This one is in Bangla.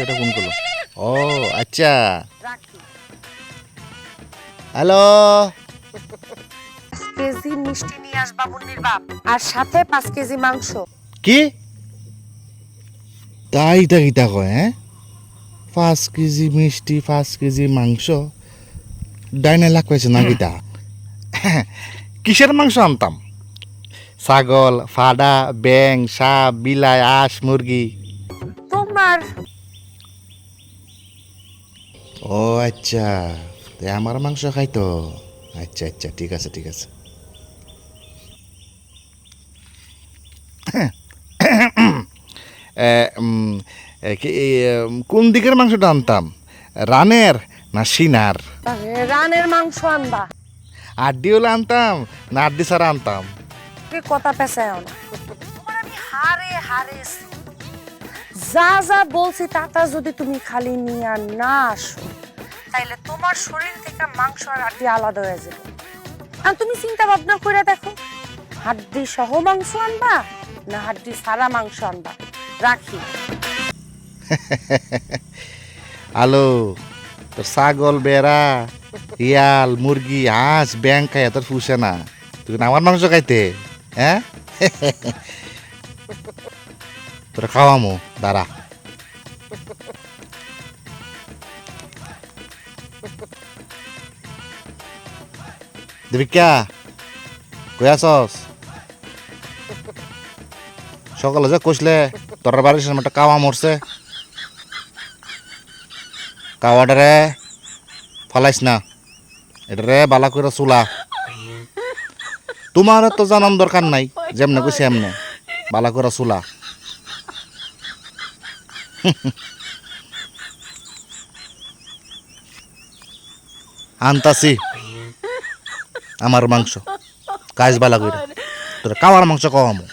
এটা কোন করলো? ও আচ্ছা, হ্যালো। কেজি মিষ্টি নিয়ে আসবা মুন্নির বাপ, আর সাথে 5 কেজি মাংস। কি তাই কিতা কয়? হ্যাঁ, 5 কেজি মিষ্টি, 5 কেজি মাংস, ডাইনে লাখ পাইছে না কিতা? কিসের মাংস আনতাম? ছাগল, ফাডা, ব্যাং, সাপ, বিলাই, হাঁস, মুরগি? তোমার ও আচ্ছা, তাই আমার মাংস খাইতো। আচ্ছা আচ্ছা, ঠিক আছে ঠিক আছে। এ, উম, কোন দিকের মাংসটা আনতাম, রানের না সিনার? রানের মাংস আনবা। আড্ডি হলে আনতাম না আড্ডি ছাড়া আনতাম? কি কথা পেছায় না, তোমার আমি হারে হারে যা যা বলছি তা যদি তুমি খালি নিয়ে না আসো, তাইলে তোমার শরীর থেকে মাংস আর হাড্ডি আলাদা হয়ে যাবে। আর তুমি চিন্তা ভাবনা করে দেখো, হাড্ডি সহ মাংস আনবা না হাড্ডি সারা মাংস আনবা। রাখি। আলো, তোর ছাগল, বেড়া, ইয়াল, মুরগি, হাঁস, ব্যাং খাই তোর ফুসে না, তুই আমার মাংস খাইতে? হ্যাঁ, তোরা খাওয়ামো, দাঁড়া। দেবিকা, কই আছস? সকালে যে কইসলে তোর বাড়ির সামনে একটা কাওয়া মরছে, কাওয়াটারে ফালাইস না, এটারে বালা করে চুলা। তোমার তো জানান দরকার নাই, যেমনে কইছি এমনে বালা করে চুলা। আনতাছি আমার মাংস, কাজ বালা কইরা তোরা কাওয়ার মাংস খাওয়ামো।